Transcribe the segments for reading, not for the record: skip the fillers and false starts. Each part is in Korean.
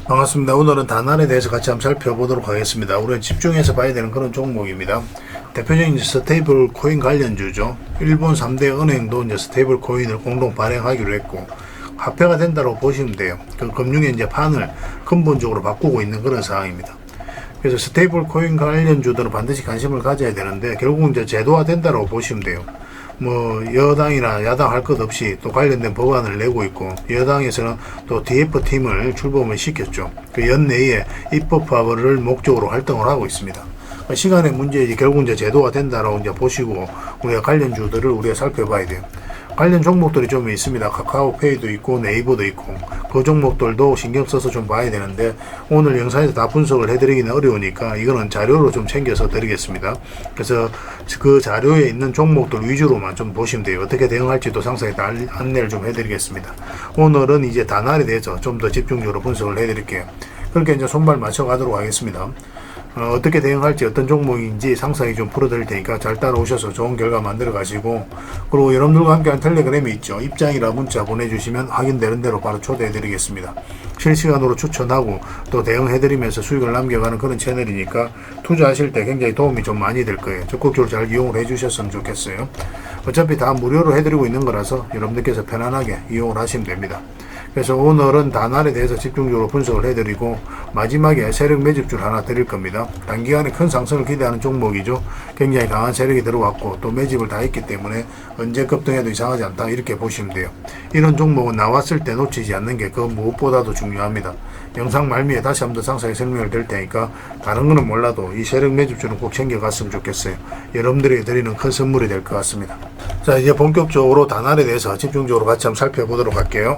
반갑습니다. 오늘은 다날에 대해서 같이 한번 살펴보도록 하겠습니다. 우리는 집중해서 봐야 되는 그런 종목입니다. 대표적인 스테이블 코인 관련주죠. 일본 3대 은행도 이제 스테이블 코인을 공동 발행하기로 했고, 화폐가 된다고 보시면 돼요. 그 금융의 이제 판을 근본적으로 바꾸고 있는 그런 상황입니다. 그래서 스테이블 코인 관련주들은 반드시 관심을 가져야 되는데, 결국 이제 제도화 된다고 보시면 돼요. 뭐 여당이나 야당 할 것 없이 또 관련된 법안을 내고 있고, 여당에서는 또 DF팀을 출범을 시켰죠. 그 연내에 입법화를 목적으로 활동을 하고 있습니다. 시간의 문제이지 결국 이제 제도가 된다라고 이제 보시고 우리가 관련주들을 우리가 살펴봐야 돼요. 관련 종목들이 좀 있습니다. 카카오페이도 있고 네이버도 있고, 그 종목들도 신경 써서 좀 봐야 되는데 오늘 영상에서 다 분석을 해드리기는 어려우니까 이거는 자료로 좀 챙겨서 드리겠습니다. 그래서 그 자료에 있는 종목들 위주로만 좀 보시면 돼요. 어떻게 대응할지도 상세히 다 안내를 좀 해드리겠습니다. 오늘은 이제 다날에 대해서 좀 더 집중적으로 분석을 해드릴게요. 그렇게 이제 손발 맞춰 가도록 하겠습니다. 어떻게 대응할지, 어떤 종목인지 상세히 좀 풀어드릴 테니까 잘 따라오셔서 좋은 결과 만들어 가시고, 그리고 여러분들과 함께한 텔레그램이 있죠. 입장이라 문자 보내주시면 확인되는 대로 바로 초대해 드리겠습니다. 실시간으로 추천하고 또 대응해 드리면서 수익을 남겨가는 그런 채널이니까 투자하실 때 굉장히 도움이 좀 많이 될 거예요. 적극적으로 잘 이용을 해 주셨으면 좋겠어요. 어차피 다 무료로 해드리고 있는 거라서 여러분들께서 편안하게 이용을 하시면 됩니다. 그래서 오늘은 다날에 대해서 집중적으로 분석을 해드리고, 마지막에 세력 매집줄 하나 드릴 겁니다. 단기간에 큰 상승을 기대하는 종목이죠. 굉장히 강한 세력이 들어왔고 또 매집을 다 했기 때문에 언제 급등해도 이상하지 않다, 이렇게 보시면 돼요. 이런 종목은 나왔을 때 놓치지 않는 게 그 무엇보다도 중요합니다. 영상 말미에 다시 한번 더 상세히 설명을 드릴 테니까 다른 거는 몰라도 이 세력 매집줄은 꼭 챙겨갔으면 좋겠어요. 여러분들에게 드리는 큰 선물이 될 것 같습니다. 자, 이제 본격적으로 다날에 대해서 집중적으로 같이 한번 살펴보도록 할게요.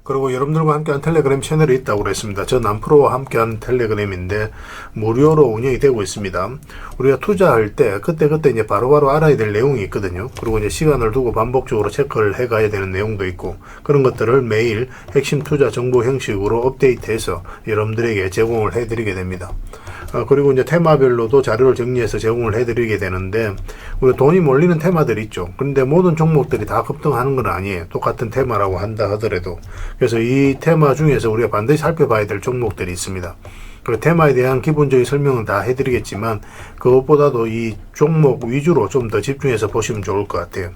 그리고 여러분들과 함께한 텔레그램 채널이 있다고 그랬습니다. 저 남프로와 함께한 텔레그램인데 무료로 운영이 되고 있습니다. 우리가 투자할 때 그때 이제 바로바로 알아야 될 내용이 있거든요. 그리고 이제 시간을 두고 반복적으로 체크를 해가야 되는 내용도 있고, 그런 것들을 매일 핵심 투자 정보 형식으로 업데이트해서 여러분들에게 제공을 해드리게 됩니다. 그리고 이제 테마별로도 자료를 정리해서 제공을 해드리게 되는데, 우리가 돈이 몰리는 테마들이 있죠. 그런데 모든 종목들이 다 급등하는 건 아니에요. 똑같은 테마라고 한다 하더라도. 그래서 이 테마 중에서 우리가 반드시 살펴봐야 될 종목들이 있습니다. 그 테마에 대한 기본적인 설명은 다 해드리겠지만 그것보다도 이 종목 위주로 좀 더 집중해서 보시면 좋을 것 같아요.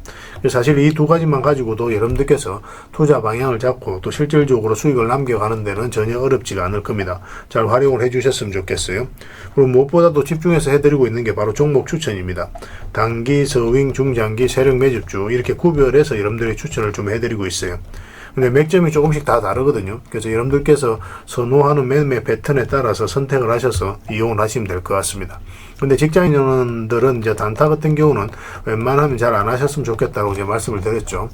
사실 이 두 가지만 가지고도 여러분들께서 투자 방향을 잡고 또 실질적으로 수익을 남겨가는 데는 전혀 어렵지가 않을 겁니다. 잘 활용을 해주셨으면 좋겠어요. 그리고 무엇보다도 집중해서 해드리고 있는 게 바로 종목 추천입니다. 단기, 서윙, 중장기, 세력 매집주 이렇게 구별해서 여러분들의 추천을 좀 해드리고 있어요. 근데 맥점이 조금씩 다 다르거든요. 그래서 여러분들께서 선호하는 매매 패턴에 따라서 선택을 하셔서 이용을 하시면 될 것 같습니다. 근데 직장인들은 이제 단타 같은 경우는 웬만하면 잘 안 하셨으면 좋겠다고 이제 말씀을 드렸죠.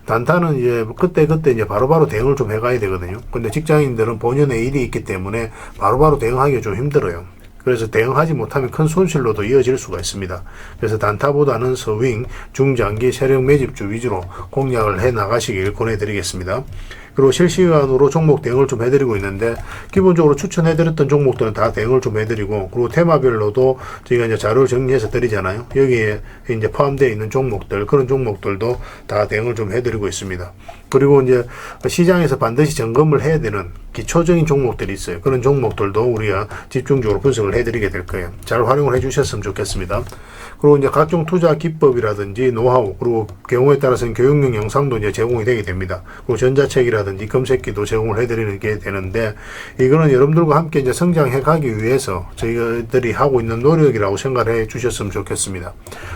단타는 이제 그때 이제 바로바로 대응을 좀 해가야 되거든요. 근데 직장인들은 본연의 일이 있기 때문에 바로바로 대응하기가 좀 힘들어요. 그래서 대응하지 못하면 큰 손실로도 이어질 수가 있습니다. 그래서 단타보다는 서윙, 중장기, 세력 매집주 위주로 공략을 해 나가시길 권해드리겠습니다. 그리고 실시간으로 종목 대응을 좀 해드리고 있는데, 기본적으로 추천해드렸던 종목들은 다 대응을 좀 해드리고, 그리고 테마별로도 저희가 이제 자료를 정리해서 드리잖아요. 여기에 이제 포함되어 있는 종목들, 그런 종목들도 다 대응을 좀 해드리고 있습니다. 그리고 이제 시장에서 반드시 점검을 해야 되는 기초적인 종목들이 있어요. 그런 종목들도 우리가 집중적으로 분석을 해드리게 될 거예요. 잘 활용을 해주셨으면 좋겠습니다. 그리고 이제 각종 투자 기법이라든지 노하우, 그리고 경우에 따라서는 교육용 영상도 이제 제공이 되게 됩니다. 그리고 전자책이라든지 검색기도 제공을 해드리는 게 되는데, 이거는 여러분들과 함께 이제 성장해 가기 위해서 저희들이 하고 있는 노력이라고 생각해 주셨으면 좋겠습니다.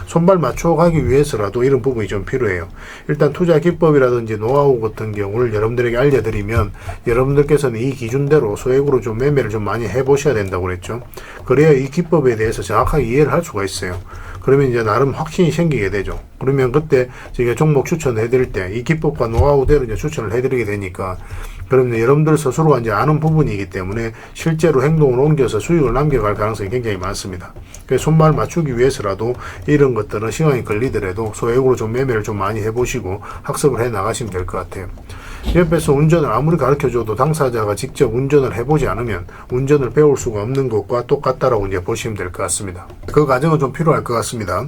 손발 맞춰 가기 위해서라도 이런 부분이 좀 필요해요. 일단 투자 기법이라든지 노하우 같은 경우를 여러분들에게 알려드리면 여러분들께서는 이 기준대로 소액으로 좀 매매를 좀 많이 해보셔야 된다고 그랬죠. 그래야 이 기법에 대해서 정확하게 이해를 할 수가 있어요. 그러면 이제 나름 확신이 생기게 되죠. 그러면 그때 저희가 종목 추천을 해드릴 때 이 기법과 노하우대로 이제 추천을 해드리게 되니까, 그러면 여러분들 스스로가 이제 아는 부분이기 때문에 실제로 행동을 옮겨서 수익을 남겨갈 가능성이 굉장히 많습니다. 그래서 손발 맞추기 위해서라도 이런 것들은 시간이 걸리더라도 소액으로 좀 매매를 좀 많이 해보시고 학습을 해 나가시면 될 것 같아요. 옆에서 운전을 아무리 가르쳐줘도 당사자가 직접 운전을 해보지 않으면 운전을 배울 수가 없는 것과 똑같다라고 이제 보시면 될 것 같습니다. 그 과정은 좀 필요할 것 같습니다.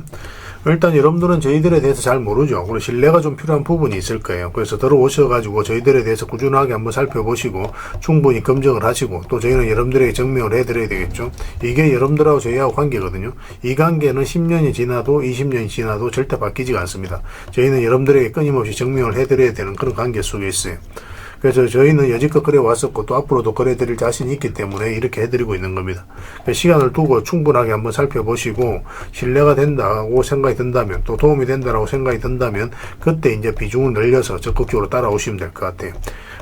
일단 여러분들은 저희들에 대해서 잘 모르죠. 그리고 신뢰가 좀 필요한 부분이 있을 거예요. 그래서 들어오셔가지고 저희들에 대해서 꾸준하게 한번 살펴보시고 충분히 검증을 하시고, 또 저희는 여러분들에게 증명을 해드려야 되겠죠. 이게 여러분들하고 저희하고 관계거든요. 이 관계는 10년이 지나도 20년이 지나도 절대 바뀌지가 않습니다. 저희는 여러분들에게 끊임없이 증명을 해드려야 되는 그런 관계 속에 있어요. 그래서 저희는 여지껏 그래 왔었고 또 앞으로도 그래 드릴 자신이 있기 때문에 이렇게 해드리고 있는 겁니다. 시간을 두고 충분하게 한번 살펴보시고 신뢰가 된다고 생각이 든다면, 또 도움이 된다고 생각이 든다면 그때 이제 비중을 늘려서 적극적으로 따라오시면 될 것 같아요.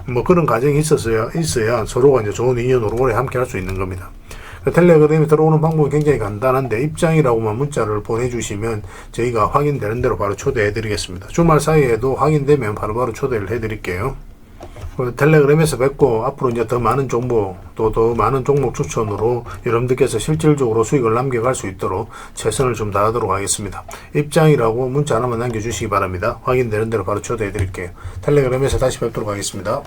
뭐 그런 과정이 있어야 서로가 이제 좋은 인연으로 오래 함께 할 수 있는 겁니다. 텔레그램에 들어오는 방법이 굉장히 간단한데, 입장이라고만 문자를 보내주시면 저희가 확인되는 대로 바로 초대해 드리겠습니다. 주말 사이에도 확인되면 바로바로 초대를 해 드릴게요. 텔레그램에서 뵙고, 앞으로 이제 더 많은 정보, 또 더 많은 종목 추천으로 여러분들께서 실질적으로 수익을 남겨갈 수 있도록 최선을 좀 다하도록 하겠습니다. 입장이라고 문자 하나만 남겨주시기 바랍니다. 확인되는 대로 바로 초대해 드릴게요. 텔레그램에서 다시 뵙도록 하겠습니다.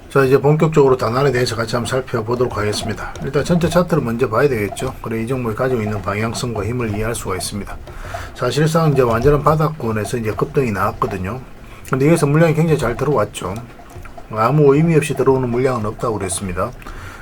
자, 이제 본격적으로 단안에 대해서 같이 한번 살펴보도록 하겠습니다. 일단 전체 차트를 먼저 봐야 되겠죠. 그래 이 종목이 가지고 있는 방향성과 힘을 이해할 수가 있습니다. 사실상 이제 완전한 바닥권에서 이제 급등이 나왔거든요. 근데 여기서 물량이 굉장히 잘 들어왔죠. 아무 의미 없이 들어오는 물량은 없다고 그랬습니다.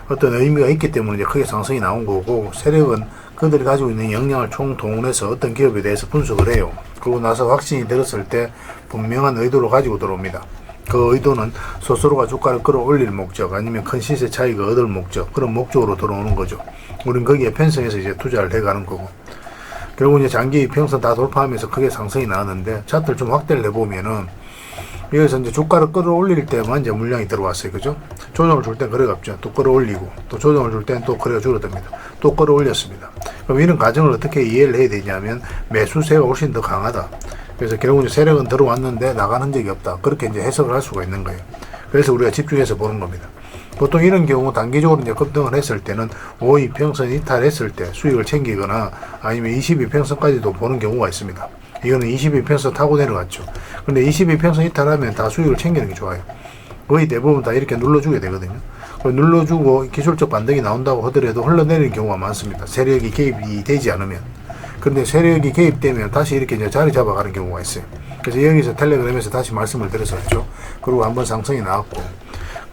어떤 의미가 있기 때문에 이제 크게 상승이 나온 거고, 세력은 그들이 가지고 있는 역량을 총동원해서 어떤 기업에 대해서 분석을 해요. 그러고 나서 확신이 들었을 때 분명한 의도를 가지고 들어옵니다. 그 의도는 스스로가 주가를 끌어올릴 목적, 아니면 큰 시세 차익을 얻을 목적, 그런 목적으로 들어오는 거죠. 우린 거기에 편성해서 이제 투자를 해가는 거고, 결국 이제 장기 이평선 다 돌파하면서 크게 상승이 나왔는데, 차트를 좀 확대를 해보면은 여기서 이제 주가를 끌어올릴 때만 이제 물량이 들어왔어요. 그죠? 조정을 줄 땐 거래가 없죠. 또 끌어올리고, 또 조정을 줄 땐 또 거래가 줄어듭니다. 또 끌어올렸습니다. 그럼 이런 과정을 어떻게 이해를 해야 되냐면, 매수세가 훨씬 더 강하다. 그래서 결국 이제 세력은 들어왔는데 나가는 적이 없다. 그렇게 이제 해석을 할 수가 있는 거예요. 그래서 우리가 집중해서 보는 겁니다. 보통 이런 경우 단기적으로 이제 급등을 했을 때는 5이평선 이탈했을 때 수익을 챙기거나, 아니면 22평선까지도 보는 경우가 있습니다. 이거는 22평선 타고 내려갔죠. 근데 22평선 이탈하면 다 수익을 챙기는 게 좋아요. 거의 대부분 다 이렇게 눌러주게 되거든요. 눌러주고 기술적 반등이 나온다고 하더라도 흘러내리는 경우가 많습니다. 세력이 개입이 되지 않으면. 근데 세력이 개입되면 다시 이렇게 이제 자리 잡아가는 경우가 있어요. 그래서 여기서 텔레그램에서 다시 말씀을 드렸었죠. 그리고 한번 상승이 나왔고,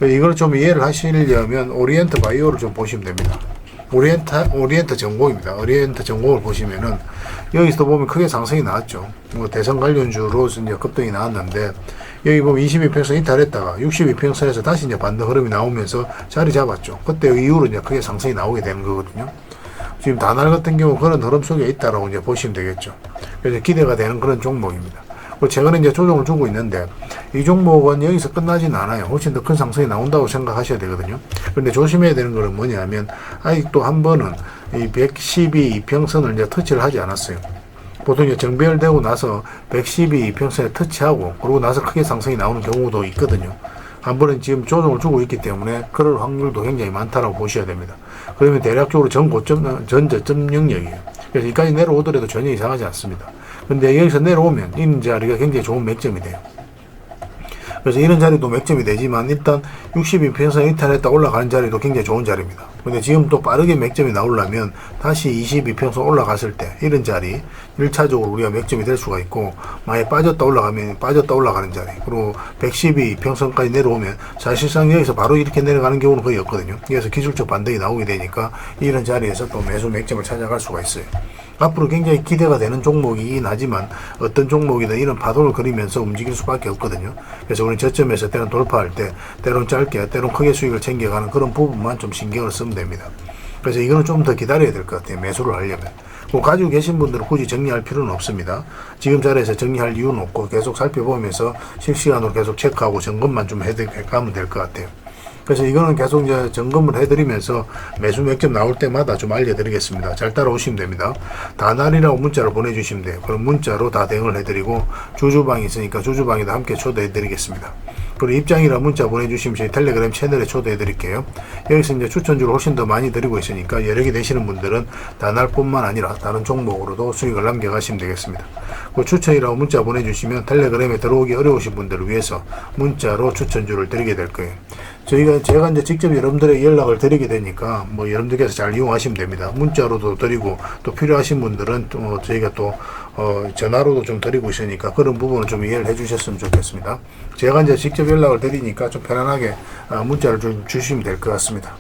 이걸 좀 이해를 하시려면 오리엔트 바이오를 좀 보시면 됩니다. 오리엔트 전공입니다. 오리엔트 전공을 보시면은 여기서 보면 크게 상승이 나왔죠. 뭐 대선 관련주로 이제 급등이 나왔는데, 여기 보면 22평선 이탈했다가 62평선에서 다시 이제 반등 흐름이 나오면서 자리 잡았죠. 그때 이후로 이제 크게 상승이 나오게 되는 거거든요. 지금 다날 같은 경우 그런 흐름 속에 있다라고 이제 보시면 되겠죠. 그래서 기대가 되는 그런 종목입니다. 최근에 이제 조정을 주고 있는데, 이 종목은 여기서 끝나진 않아요. 훨씬 더 큰 상승이 나온다고 생각하셔야 되거든요. 그런데 조심해야 되는 것은 뭐냐면, 아직도 한 번은 이 112이평선을 이제 터치를 하지 않았어요. 보통 이제 정배열되고 나서 112이평선에 터치하고, 그러고 나서 크게 상승이 나오는 경우도 있거든요. 한 번은 지금 조정을 주고 있기 때문에 그럴 확률도 굉장히 많다라고 보셔야 됩니다. 그러면 대략적으로 전 저점 영역이에요. 그래서 여기까지 내려오더라도 전혀 이상하지 않습니다. 근데 여기서 내려오면 이런 자리가 굉장히 좋은 맥점이 돼요. 그래서 이런 자리도 맥점이 되지만, 일단 62평선 이탈했다 올라가는 자리도 굉장히 좋은 자리입니다. 근데 지금 또 빠르게 맥점이 나오려면 다시 22평선 올라갔을 때 이런 자리 1차적으로 우리가 맥점이 될 수가 있고, 만약에 빠졌다 올라가면 빠졌다 올라가는 자리, 그리고 112평선까지 내려오면 사실상 여기서 바로 이렇게 내려가는 경우는 거의 없거든요. 그래서 기술적 반등이 나오게 되니까 이런 자리에서 또 매수 맥점을 찾아갈 수가 있어요. 앞으로 굉장히 기대가 되는 종목이긴 하지만, 어떤 종목이든 이런 파동을 그리면서 움직일 수밖에 없거든요. 그래서 우리는 저점에서 때론 돌파할 때 때론 짧게 때론 크게 수익을 챙겨가는 그런 부분만 좀 신경을 쓰면 됩니다. 그래서 이거는 좀 더 기다려야 될 것 같아요. 매수를 하려면. 뭐 가지고 계신 분들은 굳이 정리할 필요는 없습니다. 지금 자리에서 정리할 이유는 없고, 계속 살펴보면서 실시간으로 계속 체크하고 점검만 좀 해가면 될 것 같아요. 그래서 이거는 계속 이제 점검을 해드리면서 매수 맥점 나올 때마다 좀 알려드리겠습니다. 잘 따라오시면 됩니다. 다날이라고 문자를 보내주시면 돼요. 그럼 문자로 다 대응을 해드리고, 주주방이 있으니까 주주방에도 함께 초대해드리겠습니다. 그리고 입장이라 문자 보내주시면 저희 텔레그램 채널에 초대해드릴게요. 여기서 이제 추천주를 훨씬 더 많이 드리고 있으니까 여력이 되시는 분들은 다날뿐만 아니라 다른 종목으로도 수익을 남겨가시면 되겠습니다. 그 추천이라고 문자 보내주시면 텔레그램에 들어오기 어려우신 분들을 위해서 문자로 추천주를 드리게 될 거예요. 제가 이제 직접 여러분들에게 연락을 드리게 되니까 뭐 여러분들께서 잘 이용하시면 됩니다. 문자로도 드리고 또 필요하신 분들은 또 저희가 또 전화로도 좀 드리고 있으니까 그런 부분을 좀 이해를 해 주셨으면 좋겠습니다. 제가 이제 직접 연락을 드리니까 좀 편안하게 문자를 좀 주시면 될 것 같습니다.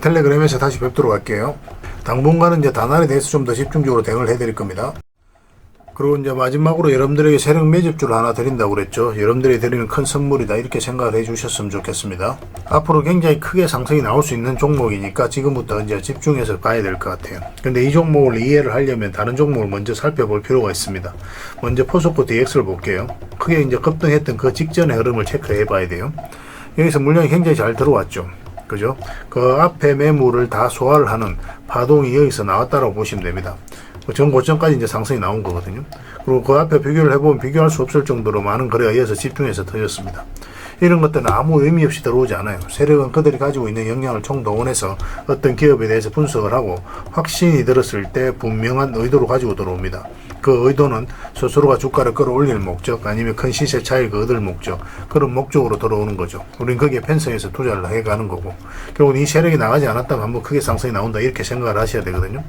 텔레그램에서 다시 뵙도록 할게요. 당분간은 이제 다날에 대해서 좀 더 집중적으로 대응을 해 드릴 겁니다. 그리고 이제 마지막으로 여러분들에게 세력 매집주를 하나 드린다고 그랬죠. 여러분들이 드리는 큰 선물이다 이렇게 생각을 해 주셨으면 좋겠습니다. 앞으로 굉장히 크게 상승이 나올 수 있는 종목이니까 지금부터 이제 집중해서 봐야 될 것 같아요. 근데 이 종목을 이해를 하려면 다른 종목을 먼저 살펴볼 필요가 있습니다. 먼저 포스코 DX를 볼게요. 크게 이제 급등했던 그 직전의 흐름을 체크해 봐야 돼요. 여기서 물량이 굉장히 잘 들어왔죠. 그죠? 그 앞에 매물을 다 소화를 하는 파동이 여기서 나왔다고 보시면 됩니다. 전 고점까지 이제 상승이 나온 거거든요. 그리고 그 앞에 비교를 해보면 비교할 수 없을 정도로 많은 거래가 이어서 집중해서 터졌습니다. 이런 것들은 아무 의미 없이 들어오지 않아요. 세력은 그들이 가지고 있는 역량을 총동원해서 어떤 기업에 대해서 분석을 하고 확신이 들었을 때 분명한 의도로 가지고 들어옵니다. 그 의도는 스스로가 주가를 끌어올릴 목적 아니면 큰 시세 차익을 얻을 목적 그런 목적으로 들어오는 거죠. 우리는 거기에 편성해서 투자를 해가는 거고 결국은 이 세력이 나가지 않았다면 한번 크게 상승이 나온다 이렇게 생각을 하셔야 되거든요.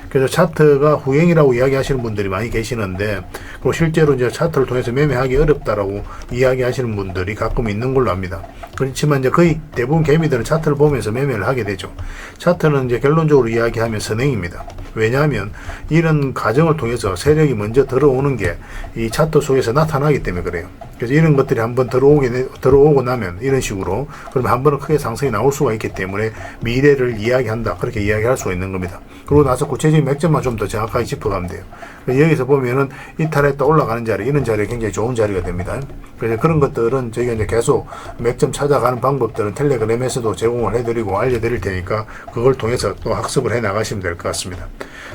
그래서 차트가 후행이라고 이야기하시는 분들이 많이 계시는데 그리고 실제로 이제 차트를 통해서 매매하기 어렵다라고 이야기하시는 분들이 가끔 있는 걸로 압니다. 그렇지만 이제 거의 대부분 개미들은 차트를 보면서 매매를 하게 되죠. 차트는 이제 결론적으로 이야기하면 선행입니다. 왜냐하면 이런 과정을 통해서 세력이 먼저 들어오는 게 이 차트 속에서 나타나기 때문에 그래요. 그래서 이런 것들이 한번 들어오고 나면 이런 식으로 그러면 한 번은 크게 상승이 나올 수가 있기 때문에 미래를 이야기한다 그렇게 이야기할 수가 있는 겁니다. 그러고 나서 구체적인 맥점만 좀 더 정확하게 짚어가면 돼요. 여기서 보면은 이탈했다 올라가는 자리 이런 자리가 굉장히 좋은 자리가 됩니다. 그래서 그런 것들은 저희가 이제 계속 맥점 찾아가는 방법들은 텔레그램에서도 제공을 해드리고 알려드릴 테니까 그걸 통해서 또 학습을 해 나가시면 될 것 같습니다.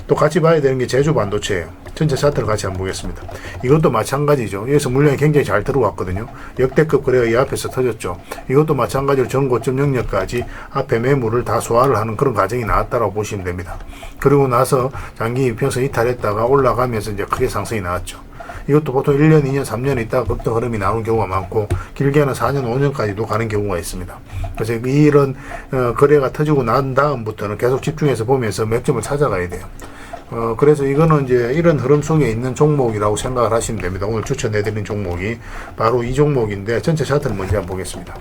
또 같이 봐야 되는 게 제주 반도체예요. 전체 차트를 같이 한번 보겠습니다. 이것도 마찬가지죠. 여기서 물량이 굉장히 잘 들어왔거든요. 역대급 거래가 이 앞에서 터졌죠. 이것도 마찬가지로 전 고점 영역까지 앞에 매물을 다 소화를 하는 그런 과정이 나왔다고 보시면 됩니다. 그리고 나서 장기 이평선 이탈했다가 올라가면서 이제 크게 상승이 나왔죠. 이것도 보통 1년, 2년, 3년 있다가 급등 흐름이 나오는 경우가 많고 길게는 4년, 5년까지도 가는 경우가 있습니다. 그래서 이런 거래가 터지고 난 다음부터는 계속 집중해서 보면서 맥점을 찾아가야 돼요. 그래서 이거는 이제 이런 흐름 속에 있는 종목이라고 생각을 하시면 됩니다. 오늘 추천해드린 종목이 바로 이 종목인데 전체 차트를 먼저 한번 보겠습니다.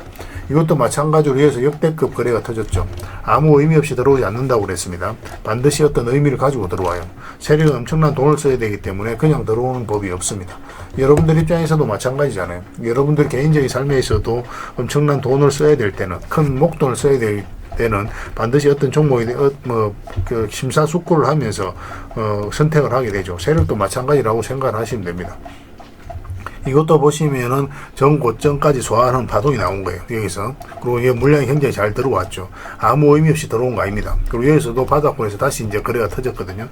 이것도 마찬가지로 해서 역대급 거래가 터졌죠. 아무 의미 없이 들어오지 않는다고 그랬습니다. 반드시 어떤 의미를 가지고 들어와요. 세력은 엄청난 돈을 써야 되기 때문에 그냥 들어오는 법이 없습니다. 여러분들 입장에서도 마찬가지잖아요. 여러분들 개인적인 삶에 있어도 엄청난 돈을 써야 될 때는 큰 목돈을 써야 될 때는 반드시 어떤 종목에 그 심사숙고를 하면서 선택을 하게 되죠. 세력도 마찬가지라고 생각을 하시면 됩니다. 이것도 보시면은 전고점까지 소화하는 파동이 나온 거예요. 여기서. 그리고 이 물량이 굉장히 잘 들어왔죠. 아무 의미 없이 들어온 거 아닙니다. 그리고 여기서도 바닥권에서 다시 이제 거래가 터졌거든요.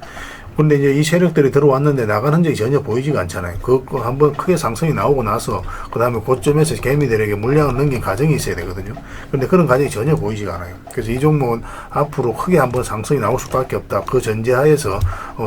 근데 이제 이 세력들이 들어왔는데 나간 흔적이 전혀 보이지가 않잖아요. 그거 한번 크게 상승이 나오고 나서 그 다음에 고점에서 개미들에게 물량을 넘긴 과정이 있어야 되거든요. 근데 그런 과정이 전혀 보이지가 않아요. 그래서 이 종목은 앞으로 크게 한번 상승이 나올 수밖에 없다. 그 전제하에서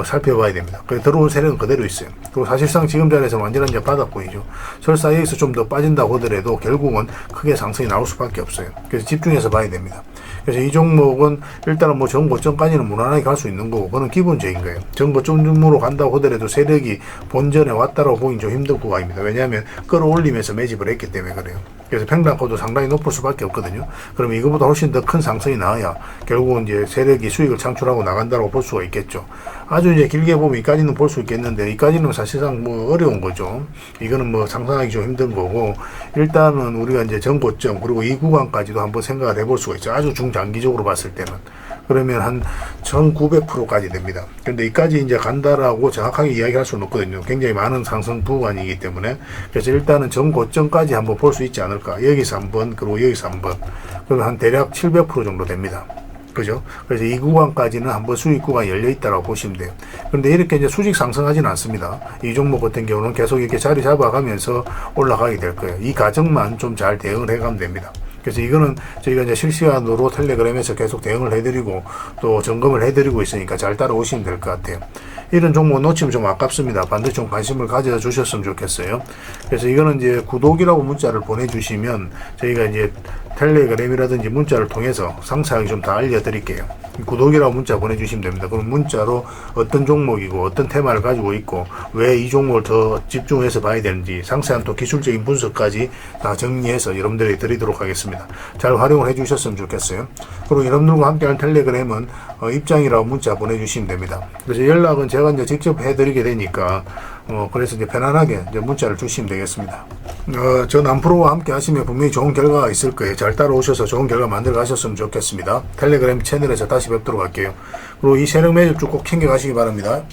살펴봐야 됩니다. 그래서 들어온 세력은 그대로 있어요. 그리고 사실상 지금 자리에서 완전한 이제 바닥권이죠. 설사 여기서 좀 더 빠진다고 하더라도 결국은 크게 상승이 나올 수밖에 없어요. 그래서 집중해서 봐야 됩니다. 그래서 이 종목은 일단은 뭐 전고점까지는 무난하게 갈 수 있는 거고 그건 기본적인 거예요. 전고점으로 간다고 하더라도 세력이 본전에 왔다라고 보긴 좀 힘든 구간입니다. 왜냐하면 끌어올리면서 매집을 했기 때문에 그래요. 그래서 평단가도 상당히 높을 수밖에 없거든요. 그러면 이거보다 훨씬 더 큰 상승이 나와야 결국은 이제 세력이 수익을 창출하고 나간다고 볼 수가 있겠죠. 아주 이제 길게 보면 이까지는 볼 수 있겠는데 이까지는 사실상 뭐 어려운 거죠. 이거는 뭐 상상하기 좀 힘든 거고 일단은 우리가 이제 전고점 그리고 이 구간까지도 한번 생각을 해볼 수가 있죠. 아주 중장기적으로 봤을 때는. 그러면 한 1900%까지 됩니다. 근데 이까지 이제 간다라고 정확하게 이야기할 수는 없거든요. 굉장히 많은 상승 구간이기 때문에. 그래서 일단은 전고점까지 한번 볼 수 있지 않을까. 여기서 한번, 그리고 여기서 한번. 그러면 한 대략 700% 정도 됩니다. 그죠? 그래서 이 구간까지는 한번 수익 구간이 열려 있다고 보시면 돼요. 그런데 이렇게 이제 수직 상승하지는 않습니다. 이 종목 같은 경우는 계속 이렇게 자리 잡아가면서 올라가게 될 거예요. 이 과정만 좀 잘 대응을 해가면 됩니다. 그래서 이거는 저희가 이제 실시간으로 텔레그램에서 계속 대응을 해드리고 또 점검을 해드리고 있으니까 잘 따라오시면 될 것 같아요. 이런 종목 놓치면 좀 아깝습니다. 반드시 좀 관심을 가져 주셨으면 좋겠어요. 그래서 이거는 이제 구독이라고 문자를 보내주시면 저희가 이제 텔레그램이라든지 문자를 통해서 상세하게 좀 다 알려드릴게요. 구독이라고 문자 보내주시면 됩니다. 그럼 문자로 어떤 종목이고 어떤 테마를 가지고 있고 왜 이 종목을 더 집중해서 봐야 되는지 상세한 또 기술적인 분석까지 다 정리해서 여러분들에게 드리도록 하겠습니다. 잘 활용을 해주셨으면 좋겠어요. 그리고 여러분들과 함께하는 텔레그램은 입장이라고 문자 보내주시면 됩니다. 그래서 연락은 제가 이제 직접 해드리게 되니까 그래서 이제 편안하게 이제 문자를 주시면 되겠습니다. 저 남프로와 함께 하시면 분명히 좋은 결과가 있을 거예요. 잘 따라오셔서 좋은 결과 만들어 가셨으면 좋겠습니다. 텔레그램 채널에서 다시 뵙도록 할게요. 그리고 이 세력 매집주 꼭 챙겨 가시기 바랍니다.